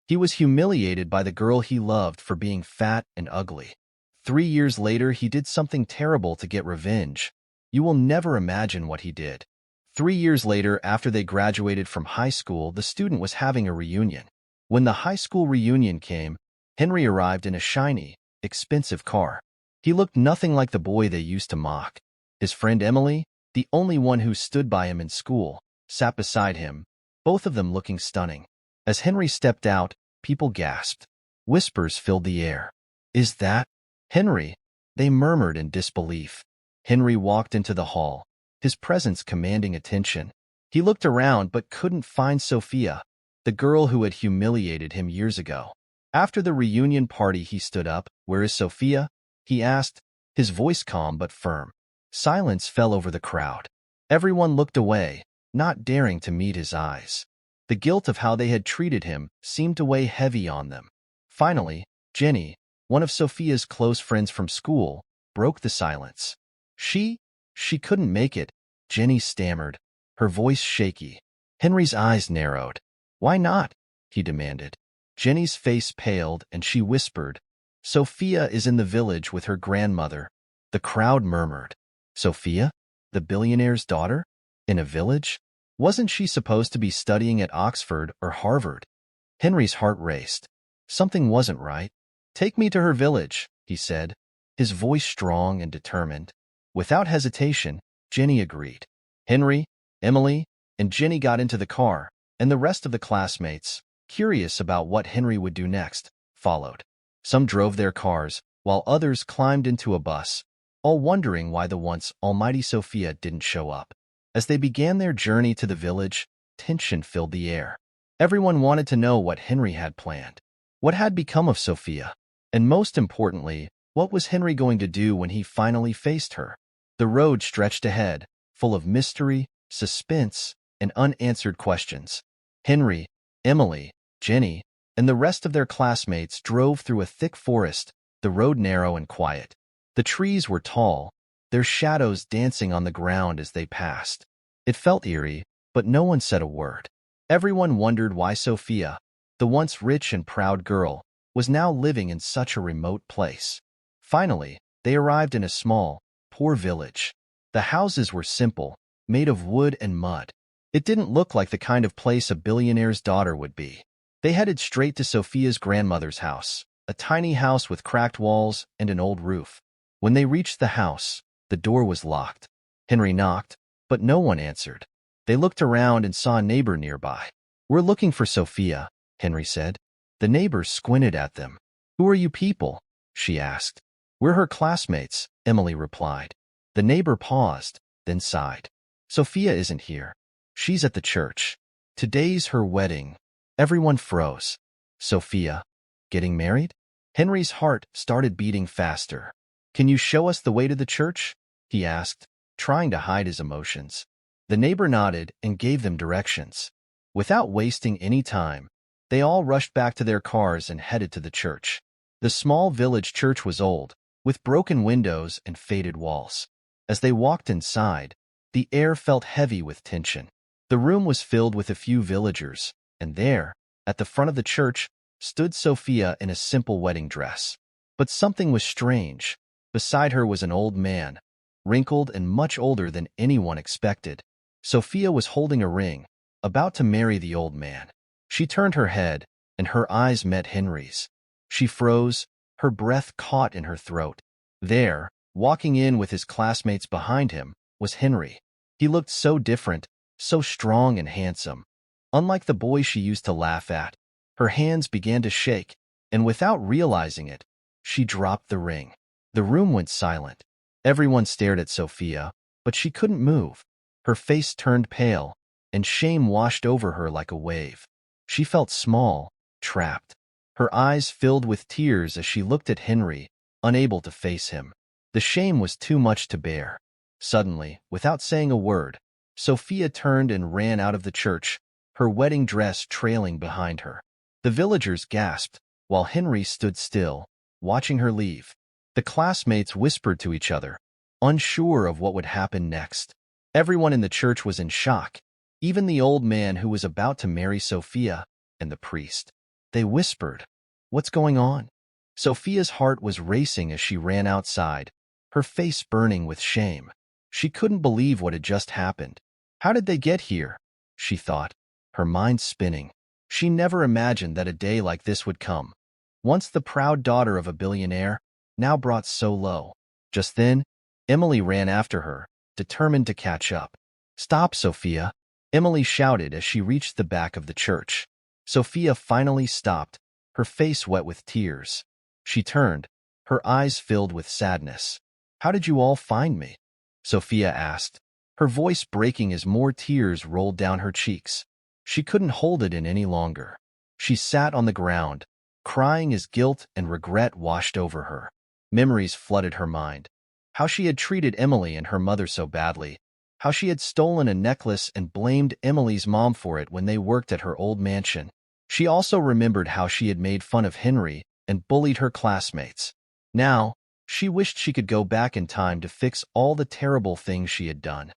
He was humiliated by the girl he loved for being fat and ugly. 3 years later, he did something terrible to get revenge. You will never imagine what he did. 3 years later, after they graduated from high school, the student was having a reunion. When the high school reunion came, Henry arrived in a shiny, expensive car. He looked nothing like the boy they used to mock. His friend Emily, the only one who stood by him in school, sat beside him, both of them looking stunning. As Henry stepped out, people gasped. Whispers filled the air. "Is that Henry?" They murmured in disbelief. Henry walked into the hall, his presence commanding attention. He looked around but couldn't find Sophia, the girl who had humiliated him years ago. After the reunion party, he stood up. "Where is Sophia?" he asked, his voice calm but firm. Silence fell over the crowd. Everyone looked away, not daring to meet his eyes. The guilt of how they had treated him seemed to weigh heavy on them. Finally, Jenny, one of Sophia's close friends from school, broke the silence. She couldn't make it," Jenny stammered, her voice shaky. Henry's eyes narrowed. "Why not?" he demanded. Jenny's face paled and she whispered, "Sophia is in the village with her grandmother." The crowd murmured. Sophia? The billionaire's daughter? In a village? Wasn't she supposed to be studying at Oxford or Harvard? Henry's heart raced. Something wasn't right. "Take me to her village," he said, his voice strong and determined. Without hesitation, Jenny agreed. Henry, Emily, and Jenny got into the car, and the rest of the classmates, curious about what Henry would do next, followed. Some drove their cars, while others climbed into a bus, all wondering why the once almighty Sophia didn't show up. As they began their journey to the village, tension filled the air. Everyone wanted to know what Henry had planned. What had become of Sophia? And most importantly, what was Henry going to do when he finally faced her? The road stretched ahead, full of mystery, suspense, and unanswered questions. Henry, Emily, Jenny, and the rest of their classmates drove through a thick forest, the road narrow and quiet. The trees were tall, their shadows dancing on the ground as they passed. It felt eerie, but no one said a word. Everyone wondered why Sophia, the once rich and proud girl, was now living in such a remote place. Finally, they arrived in a small, poor village. The houses were simple, made of wood and mud. It didn't look like the kind of place a billionaire's daughter would be. They headed straight to Sophia's grandmother's house, a tiny house with cracked walls and an old roof. When they reached the house, the door was locked. Henry knocked, but no one answered. They looked around and saw a neighbor nearby. "We're looking for Sophia," Henry said. The neighbor squinted at them. "Who are you people?" she asked. "We're her classmates," Emily replied. The neighbor paused, then sighed. "Sophia isn't here. She's at the church. Today's her wedding." Everyone froze. Sophia, getting married? Henry's heart started beating faster. "Can you show us the way to the church?" he asked, trying to hide his emotions. The neighbor nodded and gave them directions. Without wasting any time, they all rushed back to their cars and headed to the church. The small village church was old, with broken windows and faded walls. As they walked inside, the air felt heavy with tension. The room was filled with a few villagers, and there, at the front of the church, stood Sophia in a simple wedding dress. But something was strange. Beside her was an old man, wrinkled and much older than anyone expected. Sophia was holding a ring, about to marry the old man. She turned her head, and her eyes met Henry's. She froze, her breath caught in her throat. There, walking in with his classmates behind him, was Henry. He looked so different, so strong and handsome. Unlike the boy she used to laugh at, her hands began to shake, and without realizing it, she dropped the ring. The room went silent. Everyone stared at Sophia, but she couldn't move. Her face turned pale, and shame washed over her like a wave. She felt small, trapped. Her eyes filled with tears as she looked at Henry, unable to face him. The shame was too much to bear. Suddenly, without saying a word, Sophia turned and ran out of the church, her wedding dress trailing behind her. The villagers gasped, while Henry stood still, watching her leave. The classmates whispered to each other, unsure of what would happen next. Everyone in the church was in shock, even the old man who was about to marry Sophia and the priest. They whispered. What's going on? Sophia's heart was racing as she ran outside, her face burning with shame. She couldn't believe what had just happened. How did they get here? She thought, her mind spinning. She never imagined that a day like this would come. Once the proud daughter of a billionaire, now brought so low. Just then, Emily ran after her, determined to catch up. Stop, Sophia, Emily shouted as she reached the back of the church. Sophia finally stopped, her face wet with tears. She turned, her eyes filled with sadness. How did you all find me? Sophia asked, her voice breaking as more tears rolled down her cheeks. She couldn't hold it in any longer. She sat on the ground, crying as guilt and regret washed over her. Memories flooded her mind. How she had treated Emily and her mother so badly. How she had stolen a necklace and blamed Emily's mom for it when they worked at her old mansion. She also remembered how she had made fun of Henry and bullied her classmates. Now, she wished she could go back in time to fix all the terrible things she had done.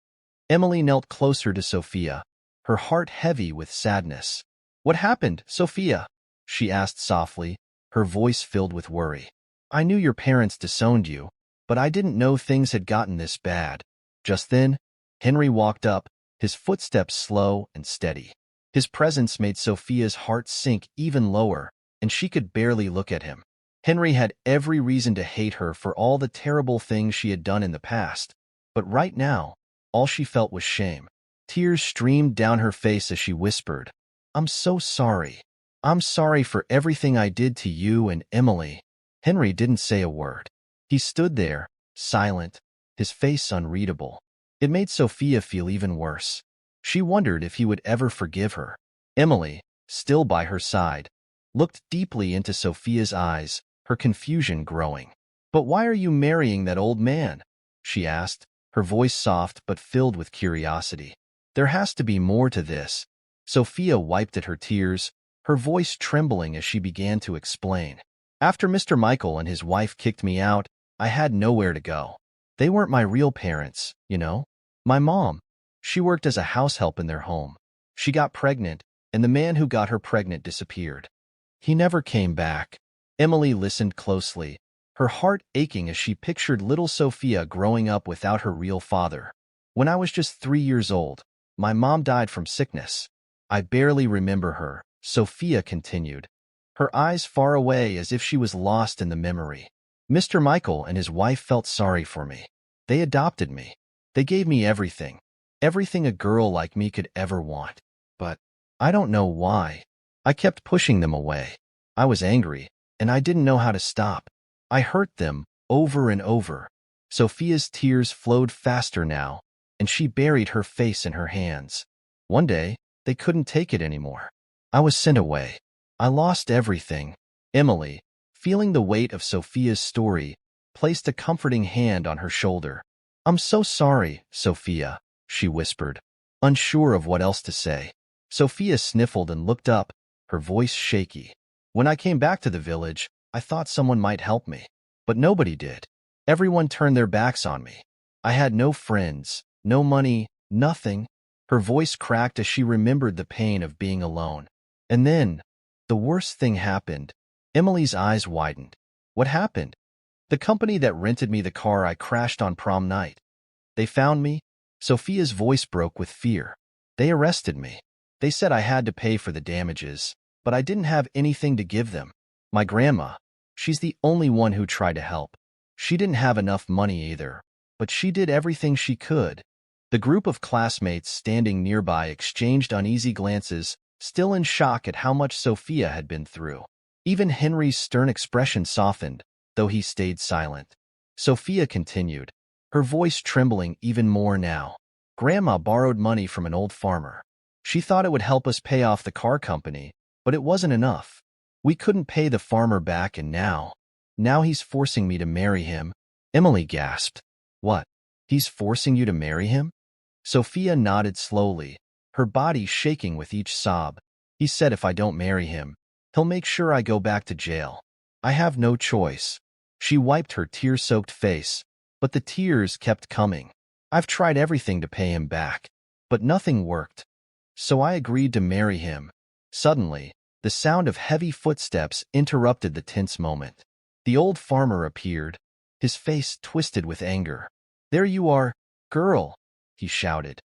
Emily knelt closer to Sophia, her heart heavy with sadness. What happened, Sophia? She asked softly, her voice filled with worry. I knew your parents disowned you, but I didn't know things had gotten this bad. Just then, Henry walked up, his footsteps slow and steady. His presence made Sophia's heart sink even lower, and she could barely look at him. Henry had every reason to hate her for all the terrible things she had done in the past, but right now, all she felt was shame. Tears streamed down her face as she whispered, I'm so sorry. I'm sorry for everything I did to you and Emily. Henry didn't say a word. He stood there, silent, his face unreadable. It made Sophia feel even worse. She wondered if he would ever forgive her. Emily, still by her side, looked deeply into Sophia's eyes, her confusion growing. But why are you marrying that old man? She asked, her voice soft but filled with curiosity. There has to be more to this. Sophia wiped at her tears, her voice trembling as she began to explain. After Mr. Michael and his wife kicked me out, I had nowhere to go. They weren't my real parents, you know. My mom, she worked as a house help in their home. She got pregnant, and the man who got her pregnant disappeared. He never came back. Emily listened closely, her heart aching as she pictured little Sophia growing up without her real father. When I was just 3 years old, my mom died from sickness. I barely remember her, Sophia continued, her eyes far away as if she was lost in the memory. Mr. Michael and his wife felt sorry for me. They adopted me. They gave me everything. Everything a girl like me could ever want. But I don't know why. I kept pushing them away. I was angry, and I didn't know how to stop. I hurt them over and over. Sophia's tears flowed faster now, and she buried her face in her hands. One day, they couldn't take it anymore. I was sent away. I lost everything. Emily, feeling the weight of Sophia's story, placed a comforting hand on her shoulder. I'm so sorry, Sophia, she whispered, unsure of what else to say. Sophia sniffled and looked up, her voice shaky. When I came back to the village, I thought someone might help me. But nobody did. Everyone turned their backs on me. I had no friends, no money, nothing. Her voice cracked as she remembered the pain of being alone. And then, the worst thing happened. Emily's eyes widened. What happened? The company that rented me the car I crashed on prom night. They found me. Sophia's voice broke with fear. They arrested me. They said I had to pay for the damages, but I didn't have anything to give them. My grandma, she's the only one who tried to help. She didn't have enough money either, but she did everything she could. The group of classmates standing nearby exchanged uneasy glances, still in shock at how much Sophia had been through. Even Henry's stern expression softened, though he stayed silent. Sophia continued, her voice trembling even more now. Grandma borrowed money from an old farmer. She thought it would help us pay off the car company, but it wasn't enough. We couldn't pay the farmer back, and now he's forcing me to marry him. Emily gasped. What? He's forcing you to marry him? Sophia nodded slowly, her body shaking with each sob. He said if I don't marry him, he'll make sure I go back to jail. I have no choice. She wiped her tear-soaked face, but the tears kept coming. I've tried everything to pay him back, but nothing worked. So I agreed to marry him. Suddenly, The sound of heavy footsteps interrupted the tense moment. The old farmer appeared, his face twisted with anger. "There you are, girl," he shouted,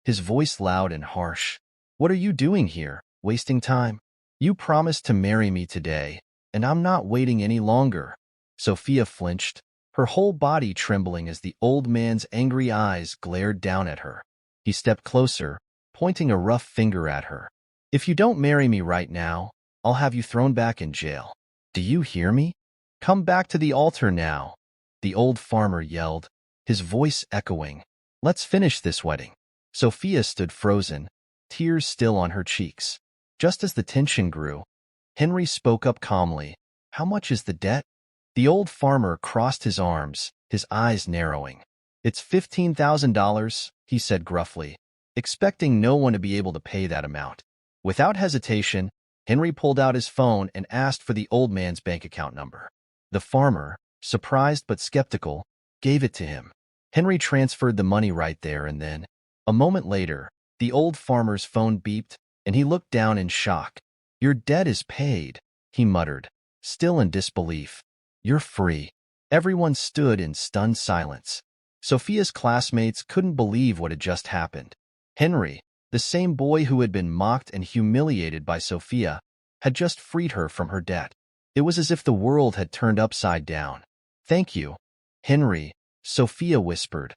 his voice loud and harsh. "What are you doing here, wasting time? You promised to marry me today, and I'm not waiting any longer." Sophia flinched, her whole body trembling as the old man's angry eyes glared down at her. He stepped closer, pointing a rough finger at her. "If you don't marry me right now, I'll have you thrown back in jail. Do you hear me? Come back to the altar now," the old farmer yelled, his voice echoing. "Let's finish this wedding." Sophia stood frozen, tears still on her cheeks. Just as the tension grew, Henry spoke up calmly. "How much is the debt?" The old farmer crossed his arms, his eyes narrowing. "It's $15,000, he said gruffly, expecting no one to be able to pay that amount. Without hesitation, Henry pulled out his phone and asked for the old man's bank account number. The farmer, surprised but skeptical, gave it to him. Henry transferred the money right there and then. A moment later, the old farmer's phone beeped, and he looked down in shock. "Your debt is paid," he muttered, still in disbelief. "You're free." Everyone stood in stunned silence. Sophia's classmates couldn't believe what had just happened. Henry, the same boy who had been mocked and humiliated by Sophia, had just freed her from her debt. It was as if the world had turned upside down. "Thank you, Henry," Sophia whispered,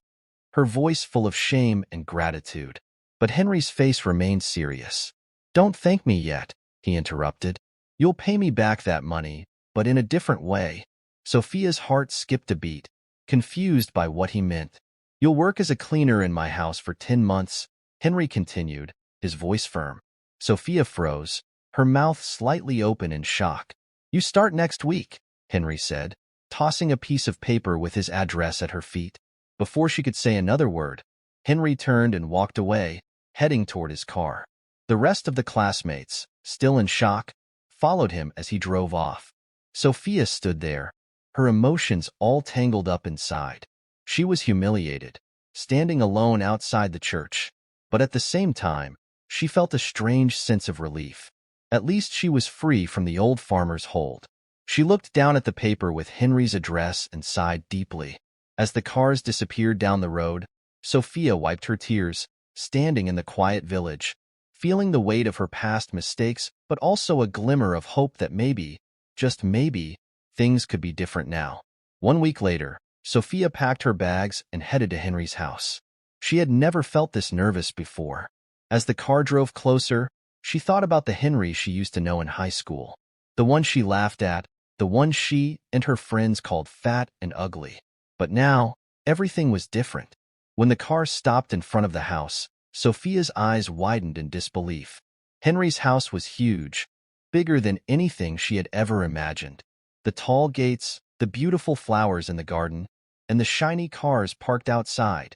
her voice full of shame and gratitude. But Henry's face remained serious. "Don't thank me yet," he interrupted. "You'll pay me back that money, but in a different way." Sophia's heart skipped a beat, confused by what he meant. "You'll work as a cleaner in my house for 10 months, Henry continued, his voice firm. Sophia froze, her mouth slightly open in shock. "You start next week," Henry said, tossing a piece of paper with his address at her feet. Before she could say another word, Henry turned and walked away, heading toward his car. The rest of the classmates, still in shock, followed him as he drove off. Sophia stood there, her emotions all tangled up inside. She was humiliated, standing alone outside the church, but at the same time, she felt a strange sense of relief. At least she was free from the old farmer's hold. She looked down at the paper with Henry's address and sighed deeply. As the cars disappeared down the road, Sophia wiped her tears, standing in the quiet village, feeling the weight of her past mistakes, but also a glimmer of hope that maybe, just maybe, things could be different now. 1 week later, Sophia packed her bags and headed to Henry's house. She had never felt this nervous before. As the car drove closer, she thought about the Henry she used to know in high school. The one she laughed at, the one she and her friends called fat and ugly. But now, everything was different. When the car stopped in front of the house, Sophia's eyes widened in disbelief. Henry's house was huge, bigger than anything she had ever imagined. The tall gates, the beautiful flowers in the garden, and the shiny cars parked outside.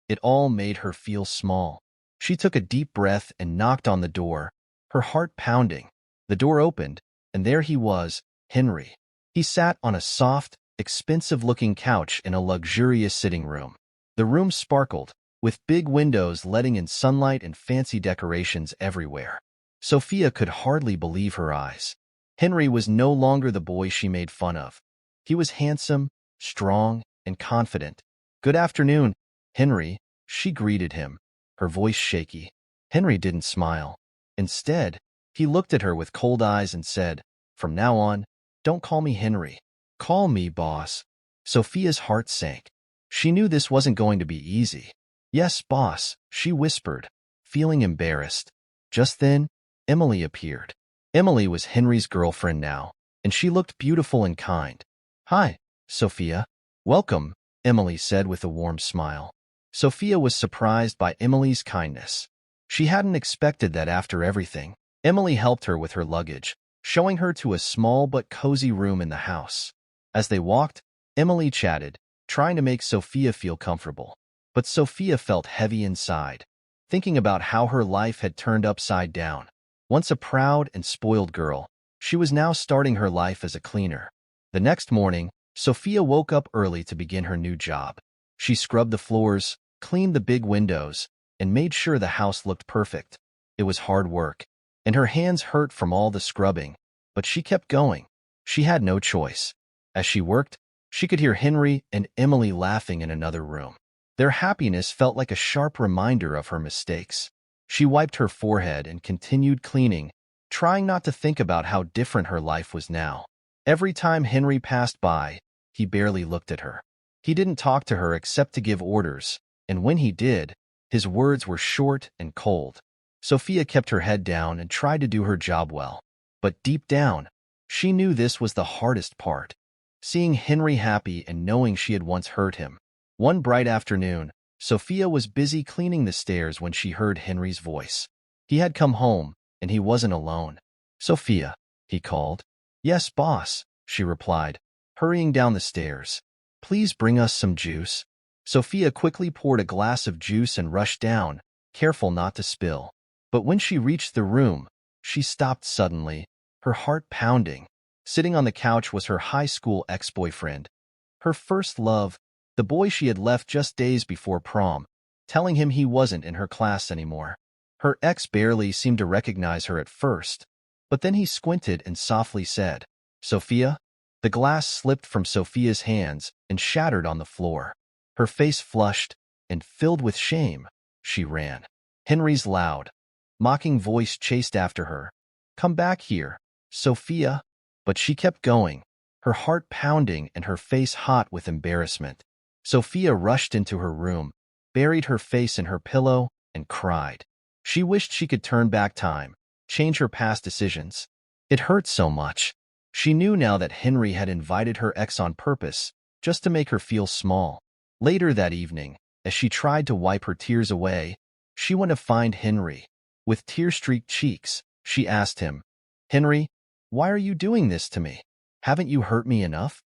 It all made her feel small. She took a deep breath and knocked on the door, her heart pounding. The door opened, and there he was, Henry. He sat on a soft, expensive-looking couch in a luxurious sitting room. The room sparkled, with big windows letting in sunlight and fancy decorations everywhere. Sophia could hardly believe her eyes. Henry was no longer the boy she made fun of. He was handsome, strong, and confident. "Good afternoon, Henry," she greeted him, her voice shaky. Henry didn't smile. Instead, he looked at her with cold eyes and said, "From now on, don't call me Henry. Call me boss." Sophia's heart sank. She knew this wasn't going to be easy. "Yes, boss," she whispered, feeling embarrassed. Just then, Emily appeared. Emily was Henry's girlfriend now, and she looked beautiful and kind. "Hi, Sophia. Welcome," Emily said with a warm smile. Sophia was surprised by Emily's kindness. She hadn't expected that after everything. Emily helped her with her luggage, showing her to a small but cozy room in the house. As they walked, Emily chatted, trying to make Sophia feel comfortable. But Sophia felt heavy inside, thinking about how her life had turned upside down. Once a proud and spoiled girl, she was now starting her life as a cleaner. The next morning, Sophia woke up early to begin her new job. She scrubbed the floors, cleaned the big windows, and made sure the house looked perfect. It was hard work, and her hands hurt from all the scrubbing, but she kept going. She had no choice. As she worked, she could hear Henry and Emily laughing in another room. Their happiness felt like a sharp reminder of her mistakes. She wiped her forehead and continued cleaning, trying not to think about how different her life was now. Every time Henry passed by, he barely looked at her. He didn't talk to her except to give orders, and when he did, his words were short and cold. Sophia kept her head down and tried to do her job well. But deep down, she knew this was the hardest part. Seeing Henry happy and knowing she had once hurt him. One bright afternoon, Sophia was busy cleaning the stairs when she heard Henry's voice. He had come home, and he wasn't alone. "Sophia," he called. "Yes, boss," she replied, hurrying down the stairs. "Please bring us some juice." Sophia quickly poured a glass of juice and rushed down, careful not to spill. But when she reached the room, she stopped suddenly, her heart pounding. Sitting on the couch was her high school ex-boyfriend. Her first love, the boy she had left just days before prom, telling him he wasn't in her class anymore. Her ex barely seemed to recognize her at first, but then he squinted and softly said, "Sophia?" The glass slipped from Sophia's hands and shattered on the floor. Her face flushed, and filled with shame, she ran. Henry's loud, mocking voice chased after her. "Come back here, Sophia." But she kept going, her heart pounding and her face hot with embarrassment. Sophia rushed into her room, buried her face in her pillow, and cried. She wished she could turn back time, change her past decisions. It hurt so much. She knew now that Henry had invited her ex on purpose, just to make her feel small. Later that evening, as she tried to wipe her tears away, she went to find Henry. With tear-streaked cheeks, she asked him, "Henry, why are you doing this to me? Haven't you hurt me enough?"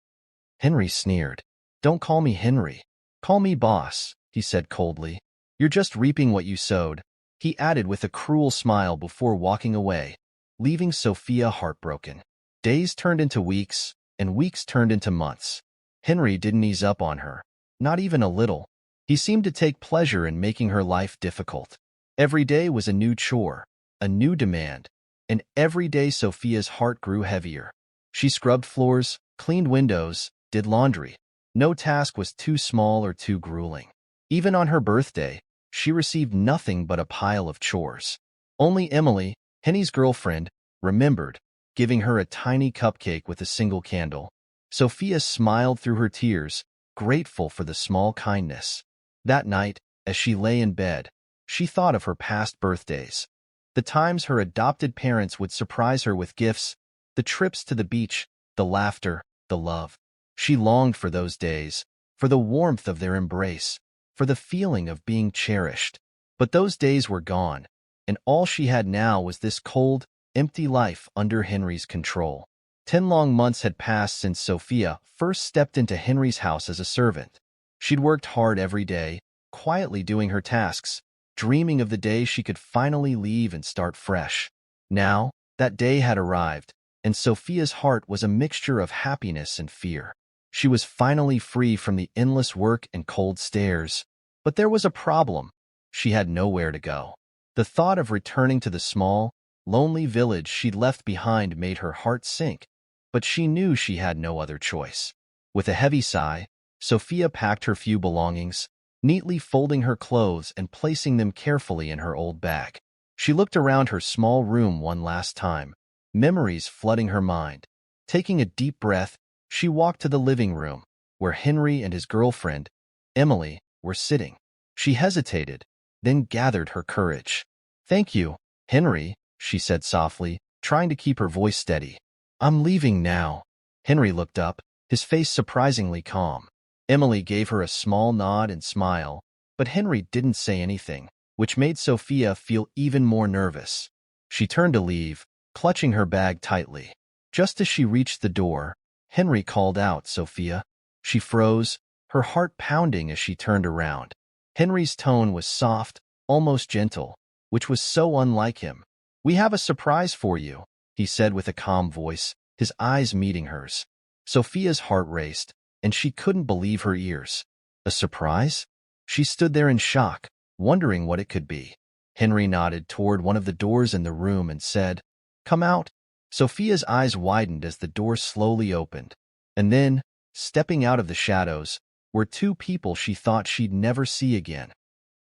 Henry sneered. "Don't call me Henry. Call me boss," he said coldly. "You're just reaping what you sowed," he added with a cruel smile before walking away, leaving Sophia heartbroken. Days turned into weeks, and weeks turned into months. Henry didn't ease up on her, not even a little. He seemed to take pleasure in making her life difficult. Every day was a new chore, a new demand, and every day Sophia's heart grew heavier. She scrubbed floors, cleaned windows, did laundry. No task was too small or too grueling. Even on her birthday, she received nothing but a pile of chores. Only Emily, Henny's girlfriend, remembered, giving her a tiny cupcake with a single candle. Sophia smiled through her tears, grateful for the small kindness. That night, as she lay in bed, she thought of her past birthdays. The times her adopted parents would surprise her with gifts, the trips to the beach, the laughter, the love. She longed for those days, for the warmth of their embrace, for the feeling of being cherished. But those days were gone, and all she had now was this cold, empty life under Henry's control. 10 long months had passed since Sophia first stepped into Henry's house as a servant. She'd worked hard every day, quietly doing her tasks, dreaming of the day she could finally leave and start fresh. Now, that day had arrived, and Sophia's heart was a mixture of happiness and fear. She was finally free from the endless work and cold stares. But there was a problem. She had nowhere to go. The thought of returning to the small, lonely village she'd left behind made her heart sink, but she knew she had no other choice. With a heavy sigh, Sophia packed her few belongings, neatly folding her clothes and placing them carefully in her old bag. She looked around her small room one last time, memories flooding her mind. Taking a deep breath, she walked to the living room, where Henry and his girlfriend, Emily, were sitting. She hesitated, then gathered her courage. "Thank you, Henry," she said softly, trying to keep her voice steady. "I'm leaving now." Henry looked up, his face surprisingly calm. Emily gave her a small nod and smile, but Henry didn't say anything, which made Sophia feel even more nervous. She turned to leave, clutching her bag tightly. Just as she reached the door, Henry called out, "Sophia." She froze, her heart pounding as she turned around. Henry's tone was soft, almost gentle, which was so unlike him. "We have a surprise for you," he said with a calm voice, his eyes meeting hers. Sophia's heart raced, and she couldn't believe her ears. A surprise? She stood there in shock, wondering what it could be. Henry nodded toward one of the doors in the room and said, "Come out." Sophia's eyes widened as the door slowly opened. And then, stepping out of the shadows, were two people she thought she'd never see again.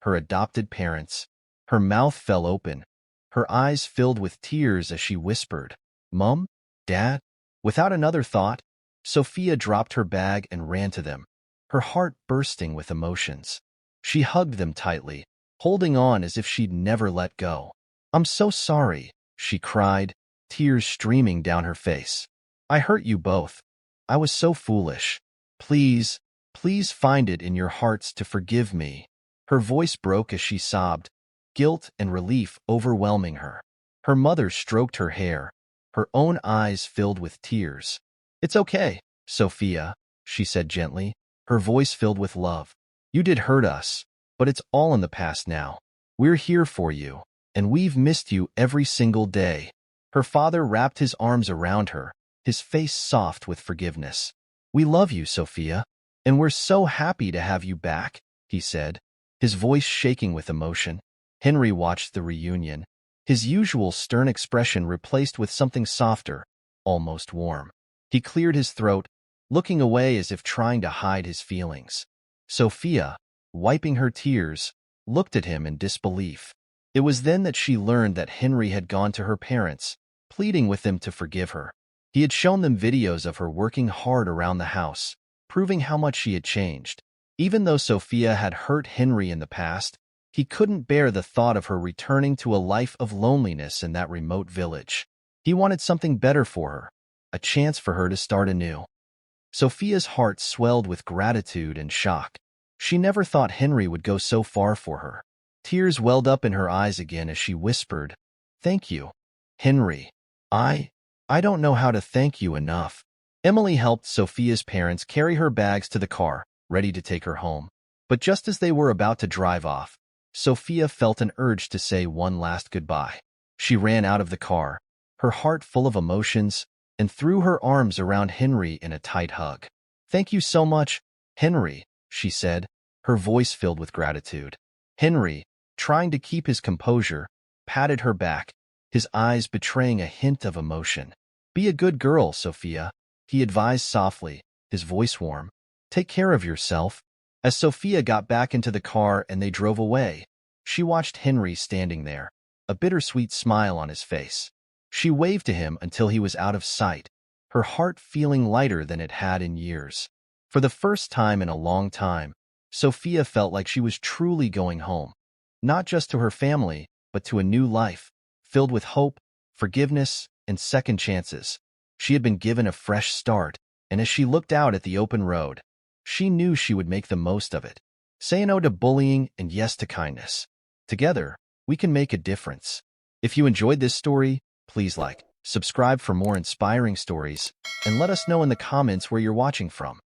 Her adopted parents. Her mouth fell open. Her eyes filled with tears as she whispered, "Mom? Dad?" Without another thought, Sophia dropped her bag and ran to them, her heart bursting with emotions. She hugged them tightly, holding on as if she'd never let go. "I'm so sorry," she cried, tears streaming down her face. "I hurt you both. I was so foolish. Please, please find it in your hearts to forgive me." Her voice broke as she sobbed, guilt and relief overwhelming her. Her mother stroked her hair, her own eyes filled with tears. "It's okay, Sophia," she said gently, her voice filled with love. "You did hurt us, but it's all in the past now. We're here for you, and we've missed you every single day." Her father wrapped his arms around her, his face soft with forgiveness. "We love you, Sophia, and we're so happy to have you back," he said, his voice shaking with emotion. Henry watched the reunion, his usual stern expression replaced with something softer, almost warm. He cleared his throat, looking away as if trying to hide his feelings. Sophia, wiping her tears, looked at him in disbelief. It was then that she learned that Henry had gone to her parents, pleading with them to forgive her. He had shown them videos of her working hard around the house, proving how much she had changed. Even though Sophia had hurt Henry in the past, he couldn't bear the thought of her returning to a life of loneliness in that remote village. He wanted something better for her, a chance for her to start anew. Sophia's heart swelled with gratitude and shock. She never thought Henry would go so far for her. Tears welled up in her eyes again as she whispered, "Thank you, Henry. I don't know how to thank you enough." Emily helped Sophia's parents carry her bags to the car, ready to take her home. But just as they were about to drive off, Sophia felt an urge to say one last goodbye. She ran out of the car, her heart full of emotions, and threw her arms around Henry in a tight hug. "Thank you so much, Henry," she said, her voice filled with gratitude. Henry, trying to keep his composure, patted her back, his eyes betraying a hint of emotion. "Be a good girl, Sophia," he advised softly, his voice warm. "Take care of yourself." As Sophia got back into the car and they drove away, she watched Henry standing there, a bittersweet smile on his face. She waved to him until he was out of sight, her heart feeling lighter than it had in years. For the first time in a long time, Sophia felt like she was truly going home, not just to her family, but to a new life, filled with hope, forgiveness, and second chances. She had been given a fresh start, and as she looked out at the open road, she knew she would make the most of it. Say no to bullying and yes to kindness. Together, we can make a difference. If you enjoyed this story, please like, subscribe for more inspiring stories, and let us know in the comments where you're watching from.